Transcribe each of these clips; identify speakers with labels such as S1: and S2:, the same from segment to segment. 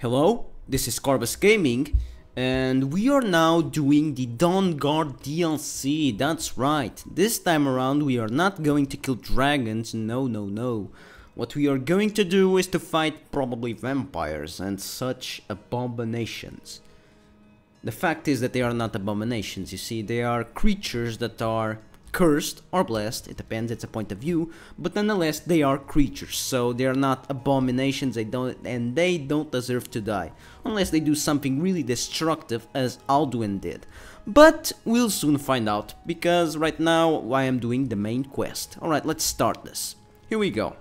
S1: Hello, this is Carbus Gaming, and we are now doing the Dawnguard DLC. That's right, this time around we are not going to kill dragons, no. What we are going to do is to fight probably vampires and such abominations. The fact is that they are not abominations, you see, they are creatures that are cursed or blessed, it depends, it's a point of view, but nonetheless they are creatures, so they are not abominations, they don't deserve to die, unless they do something really destructive as Alduin did. But we'll soon find out, because right now I am doing the main quest. Alright, let's start this. Here we go.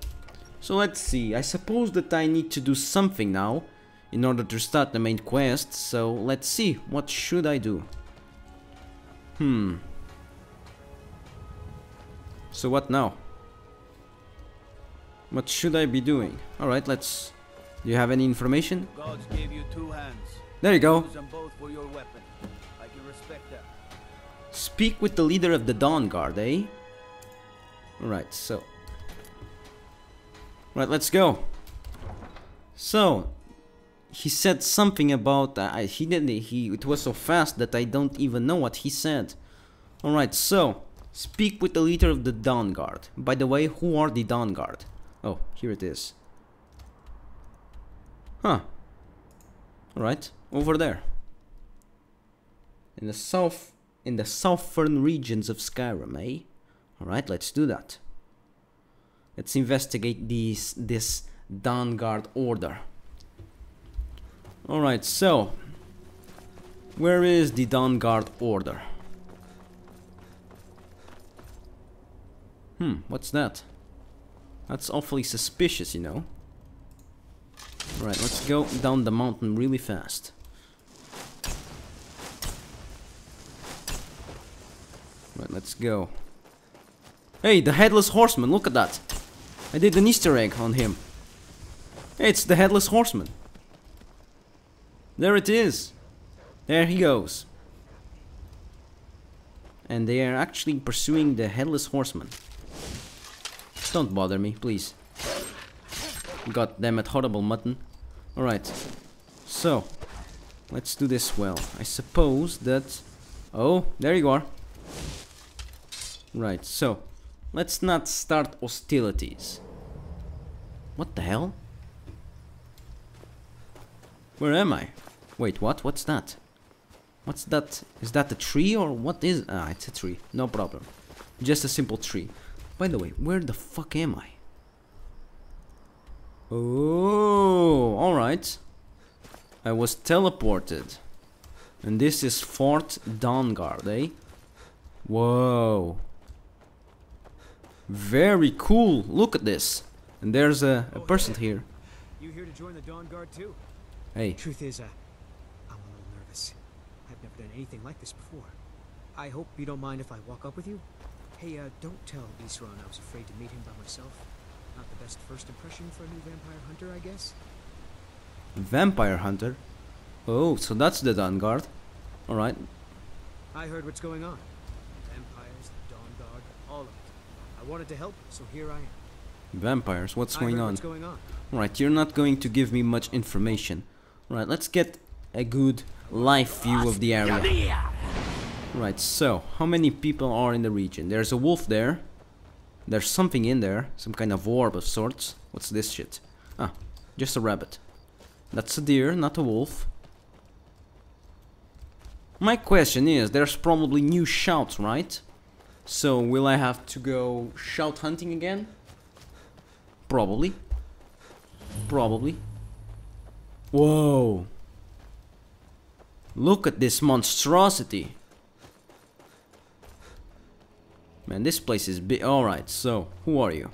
S1: So let's see, I suppose that I need to do something now in order to start the main quest, so let's see, what should I do? So what now? What should I be doing? Alright, let's... Do you have any information?
S2: Gods gave you two hands.
S1: There you go.
S2: Use them both for your weapon. I can respect that.
S1: Speak with the leader of the Dawnguard, eh? Alright, so... Right, let's go. So... He said something about... it was so fast that I don't even know what he said. Alright, so... Speak with the leader of the Dawnguard. By the way, who are the Dawnguard? Oh, here it is. Huh. Alright, over there. In the southern regions of Skyrim, eh? Alright, let's do that. Let's investigate this Dawnguard order. Alright, so... Where is the Dawnguard order? What's that? That's awfully suspicious, you know. Alright, let's go down the mountain really fast. Right, let's go. Hey, the Headless Horseman, look at that! I did an Easter egg on him. Hey, it's the Headless Horseman. There it is. There he goes. And they are actually pursuing the Headless Horseman. Don't bother me, please. God damn it, horrible mutton. Alright. So, let's do this well. I suppose that... Oh, there you are. Right, so... Let's not start hostilities. What the hell? Where am I? Wait, what? What's that? What's that? Is that a tree or what is... Ah, it's a tree. No problem. Just a simple tree. By the way, where the fuck am I? Oh, alright. I was teleported. And this is Fort Dawnguard, eh? Whoa. Very cool. Look at this. And there's a person here.
S3: You here to join the Dawnguard too?
S1: Hey.
S3: Truth is, I'm a little nervous. I've never done anything like this before. I hope you don't mind if I walk up with you? Hey, don't tell Isran I was afraid to meet him by myself. Not the best first impression for a new vampire hunter, I guess.
S1: Vampire hunter? Oh, so that's the Dawnguard. Alright.
S3: I heard what's going on. Vampires, the Dawnguard, all of it. I wanted to help, so here I am.
S1: Vampires, what's going on?
S3: What's going on?
S1: Alright, you're not going to give me much information. Alright, let's get a good live view of the area. Right, so, how many people are in the region? There's a wolf there. There's something in there. Some kind of orb of sorts. What's this shit? Ah, just a rabbit. That's a deer, not a wolf. My question is, there's probably new shouts, right? So, will I have to go shout hunting again? Probably. Probably. Whoa. Look at this monstrosity. Man, this place is big. Alright, so, who are you?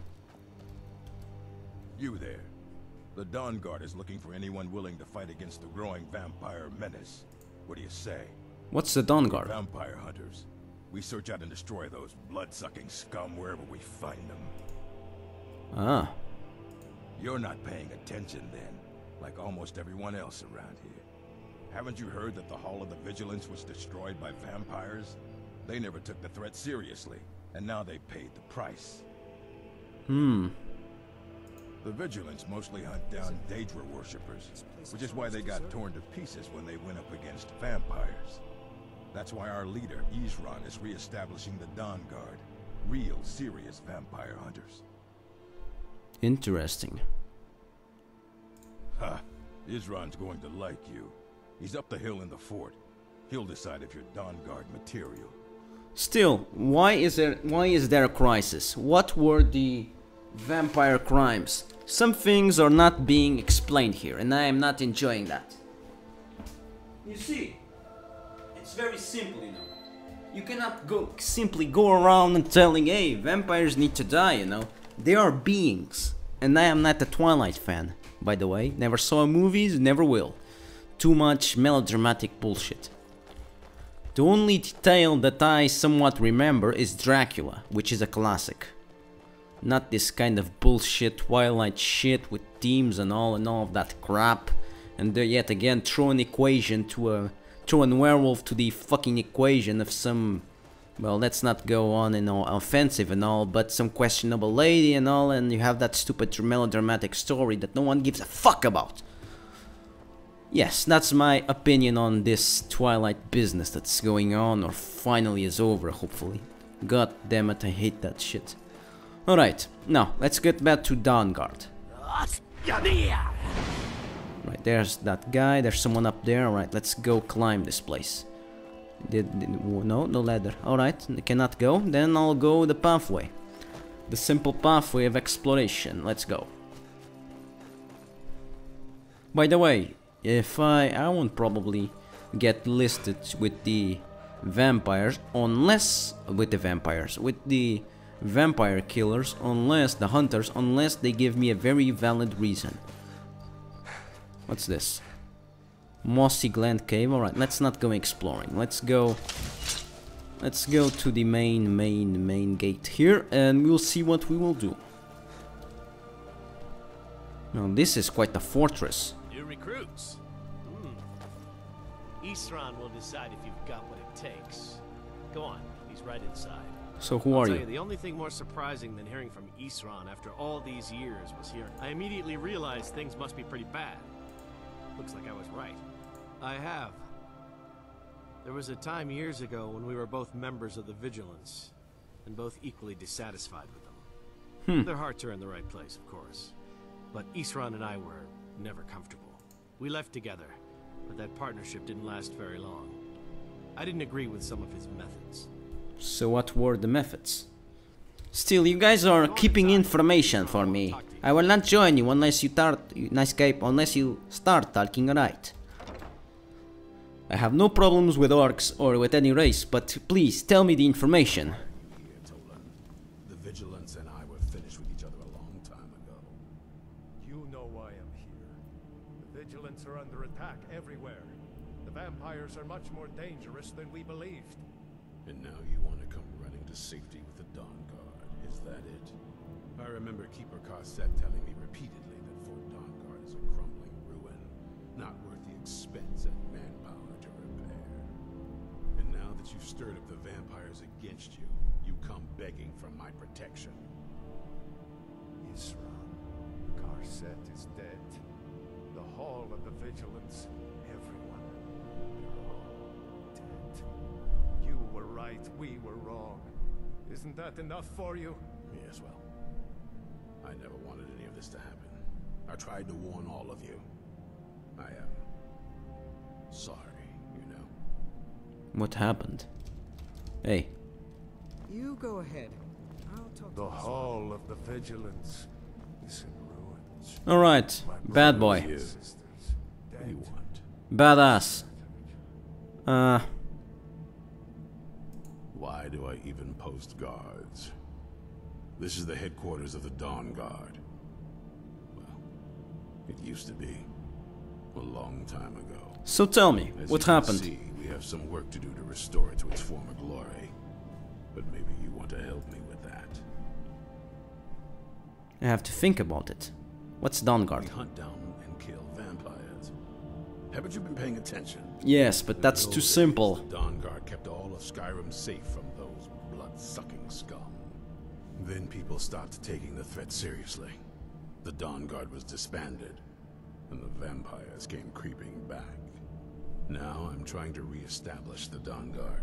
S4: You there. The Dawnguard is looking for anyone willing to fight against the growing vampire menace. What do you say?
S1: What's the Dawnguard?
S4: Vampire hunters. We search out and destroy those blood-sucking scum wherever we find them.
S1: Ah.
S4: You're not paying attention then, like almost everyone else around here. Haven't you heard that the Hall of the Vigilance was destroyed by vampires? They never took the threat seriously, and now they paid the price.
S1: Hmm.
S4: The The Vigilants mostly hunt down Daedra worshippers, which is why they got torn to pieces when they went up against vampires. That's why our leader, Isran, is re-establishing the Dawnguard. Real, serious vampire hunters.
S1: Interesting.
S4: Ha! Isran's going to like you. He's up the hill in the fort. He'll decide if you're Dawnguard material.
S1: Still, why is there a crisis? What were the vampire crimes? Some things are not being explained here, and I am not enjoying that. You see, it's very simple, you know. You cannot simply go around and telling, hey, vampires need to die, you know. They are beings, and I am not a Twilight fan, by the way. Never saw movies, never will. Too much melodramatic bullshit. The only tale that I somewhat remember is Dracula, which is a classic. Not this kind of bullshit Twilight shit with themes and all of that crap. And yet again throw an equation to throw a werewolf to the fucking equation of some, well, let's not go on and all offensive and all, but some questionable lady and all, and you have that stupid melodramatic story that no one gives a fuck about. Yes, that's my opinion on this Twilight business that's going on, or finally is over, hopefully. God damn it, I hate that shit. Alright, now, let's get back to Dawnguard. Right, there's that guy, there's someone up there, alright, let's go climb this place. No ladder, alright, cannot go, then I'll go the pathway. The simple pathway of exploration, let's go. By the way, if I won't probably get listed with the vampires, unless, with the vampire killers, unless, the hunters, unless they give me a very valid reason. What's this? Mossy Glen Cave, alright, let's not go exploring, let's go to the main gate here, and we'll see what we will do. Now this is quite a fortress.
S5: New recruits. Isran will decide if you've got what it takes. Go on, he's right inside.
S1: So who are you?
S5: The only thing more surprising than hearing from Isran after all these years was here. I immediately realized things must be pretty bad. Looks like I was right. I have. There was a time years ago when we were both members of the Vigilance, and both equally dissatisfied with them. Their hearts are in the right place, of course. But Isran and I were never comfortable. We left together, but that partnership didn't last very long. I didn't agree with some of his methods.
S1: So what were the methods? Still, you guys are keeping information for me. I will not join you unless you start talking right. I have no problems with orcs or with any race, but please tell me the information.
S4: The Vigilance and I were finished with each other a long time ago.
S6: You know why I'm here. The Vigilants are under attack everywhere. The vampires are much more dangerous than we believed.
S4: And now you want to come running to safety with the Dawnguard, is that it? I remember Keeper Carset telling me repeatedly that Fort Dawnguard is a crumbling ruin, not worth the expense and manpower to repair. And now that you've stirred up the vampires against you, you come begging for my protection.
S6: Isran, Carset is dead. The Hall of the Vigilance, everyone, they're all dead. You were right, we were wrong. Isn't that enough for you?
S4: Yes, well, I never wanted any of this to happen. I tried to warn all of you. I am sorry, you know.
S1: What happened? Hey.
S3: You go ahead. I'll talk to
S6: The
S3: you.
S6: Hall of the Vigilance is in ruins.
S1: Alright, bad boy.
S6: My sisters,
S4: What do you want?
S1: Badass.
S4: Why do I even post guards? This is the headquarters of the Dawnguard. Well, it used to be. A long time ago.
S1: So tell me,
S4: As
S1: what
S4: you can
S1: happened?
S4: see, we have some work to do to restore it to its former glory. But maybe you want to help me with that.
S1: I have to think about it. What's Dawnguard?
S4: We hunt down and kill vampires. Haven't you been paying attention?
S1: Yes, but that's too simple.
S4: The Dawnguard kept all of Skyrim safe from those blood-sucking scum. Then people stopped taking the threat seriously. The Dawnguard was disbanded, and the vampires came creeping back. Now I'm trying to re-establish the Dawnguard.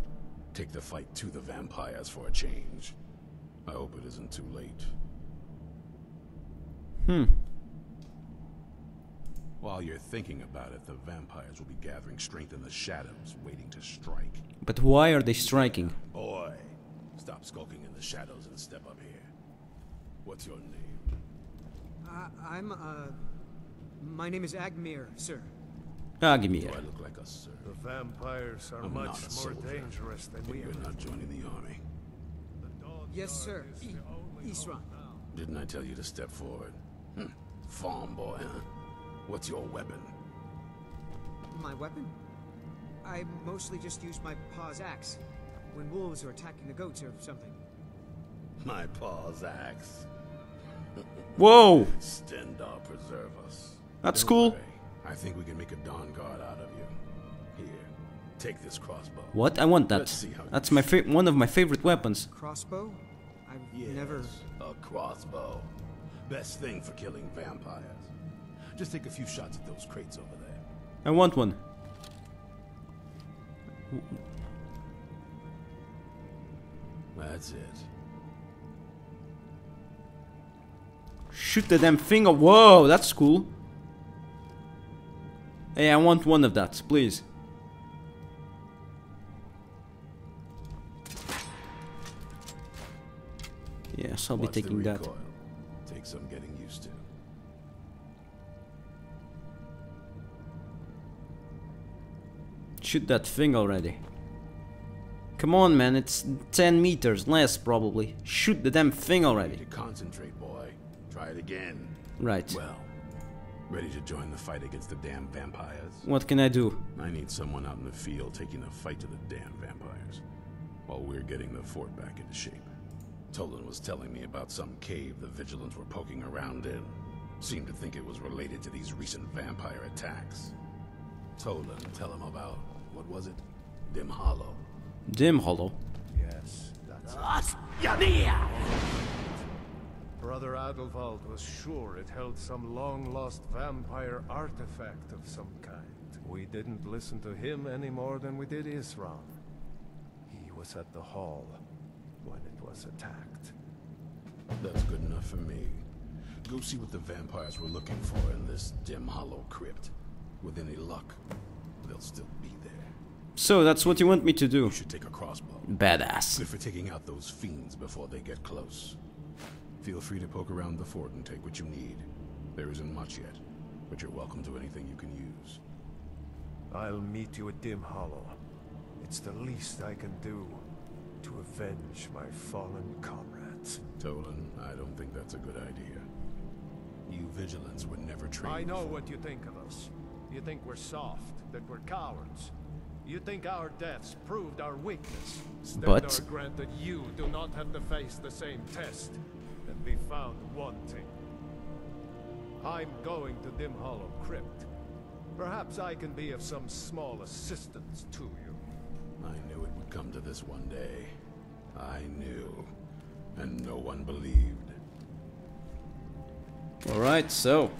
S4: Take the fight to the vampires for a change. I hope it isn't too late. While you're thinking about it, the vampires will be gathering strength in the shadows, waiting to strike.
S1: But why are they striking?
S4: Boy, stop skulking in the shadows and step up here. What's your name?
S3: My name is Agmir, sir.
S1: Ah, give me
S4: Do
S1: it.
S4: I look like a sir?
S6: The vampires are
S4: I'm
S6: much
S4: not a
S6: more
S4: soldier.
S6: dangerous than
S4: Then
S6: we
S4: you're
S6: ever
S4: not joining the army.
S3: Yes, sir. Isran.
S4: Didn't I tell you to step forward? Farm boy, huh? What's your weapon?
S3: My weapon? I mostly just use my paw's axe when wolves are attacking the goats or something.
S4: My paw's axe.
S1: Whoa!
S4: Stendar preserve us.
S1: That's
S4: Don't
S1: cool.
S4: worry. I think we can make a Dawnguard out of you. Here, take this crossbow.
S1: What? I want
S4: Let's
S1: that.
S4: see how
S1: That's
S4: you
S1: my one of my favorite weapons.
S3: Crossbow? I've
S4: Yes,
S3: never...
S4: a crossbow. Best thing for killing vampires. Just take a few shots at those crates over there.
S1: I want one.
S4: That's it.
S1: Shoot the damn thing. Whoa, that's cool. Hey, I want one of that, please. Yes, I'll be
S4: Watch the
S1: taking that.
S4: recoil. Take some getting used to.
S1: Shoot that thing already. Come on, man, it's 10 meters, less probably. Shoot the damn thing
S4: You
S1: already.
S4: need to concentrate, boy. Try it again.
S1: Right.
S4: Well, ready to join the fight against the damn vampires?
S1: What can I do?
S4: I need someone out in the field taking the fight to the damn vampires, while we're getting the fort back into shape. Tolan was telling me about some cave the Vigilants were poking around in. Seemed to think it was related to these recent vampire attacks. Tolan, tell him about, what was it? Dim Hollow.
S1: Dim Hollow.
S6: Yes, that's it. Brother Adelwald was sure it held some long-lost vampire artifact of some kind. We didn't listen to him any more than we did Isran. He was at the hall when it was attacked.
S4: That's good enough for me. Go see what the vampires were looking for in this Dim Hollow crypt. With any luck, they'll still be there.
S1: So that's what you want me to do.
S4: You should take a crossbow.
S1: Badass.
S4: Good for taking out those fiends before they get close. Feel free to poke around the fort and take what you need. There isn't much yet, but you're welcome to anything you can use.
S6: I'll meet you at Dim Hollow. It's the least I can do to avenge my fallen comrades.
S4: Tolan, I don't think that's a good idea. You Vigilants were never trained.
S6: I know
S4: for-
S6: what you think of us. You think we're soft, that we're cowards. You think our deaths proved our weakness.
S1: But-
S6: Stendar granted you do not have to face the same test and be found wanting. I'm going to Dim Hollow Crypt. Perhaps I can be of some small assistance to you.
S4: I knew it would come to this one day. I knew. And no one believed.
S1: Alright, so.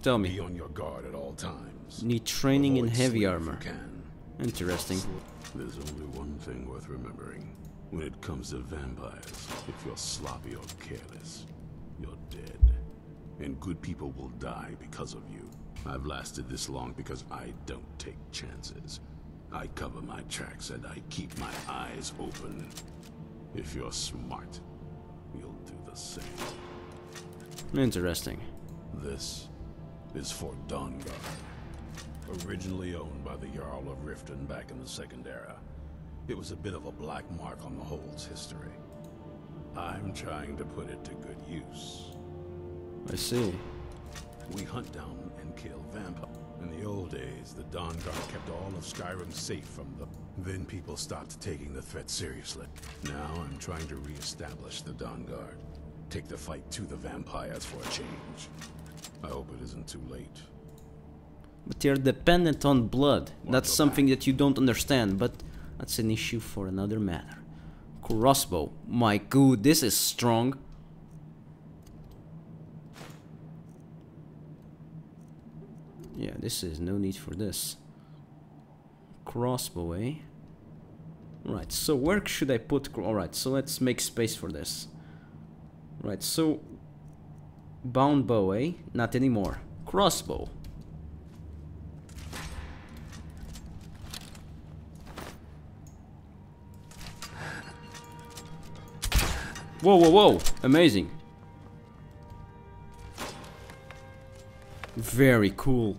S1: Tell
S4: Be
S1: me.
S4: on your guard at all times.
S1: Need training in
S4: Avoid
S1: heavy
S4: sleep if
S1: armor.
S4: you can.
S1: Interesting.
S4: There's only one thing worth remembering. When it comes to vampires, if you're sloppy or careless, you're dead. And good people will die because of you. I've lasted this long because I don't take chances. I cover my tracks and I keep my eyes open. If you're smart, you'll do the same.
S1: Interesting.
S4: This is Fort Dawnguard. Originally owned by the Jarl of Riften back in the Second Era, it was a bit of a black mark on the Hold's history. I'm trying to put it to good use.
S1: I see.
S4: We hunt down and kill vampires. In the old days, the Dawnguard kept all of Skyrim safe from them. Then people stopped taking the threat seriously. Now I'm trying to re-establish the Dawnguard. Take the fight to the vampires for a change. I hope it isn't too late.
S1: But you're dependent on blood. That's something that you don't understand, but that's an issue for another matter. Crossbow. My god, this is strong. Yeah, this is no need for this. Crossbow, eh? Right, so where should I put... Alright, so let's make space for this. Right, so... Bound bow, eh? Not anymore. Crossbow. Whoa, whoa, whoa! Amazing. Very cool.